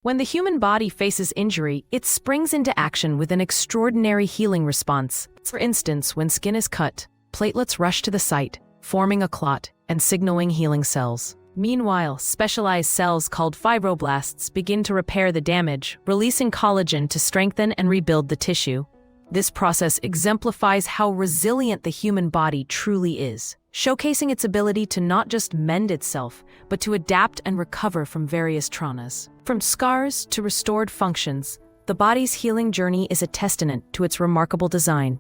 When the human body faces injury, it springs into action with an extraordinary healing response. For instance, when skin is cut, platelets rush to the site, forming a clot and signaling healing cells. Meanwhile, specialized cells called fibroblasts begin to repair the damage, releasing collagen to strengthen and rebuild the tissue. This process exemplifies how resilient the human body truly is, showcasing its ability to not just mend itself, but to adapt and recover from various traumas. From scars to restored functions, the body's healing journey is a testament to its remarkable design.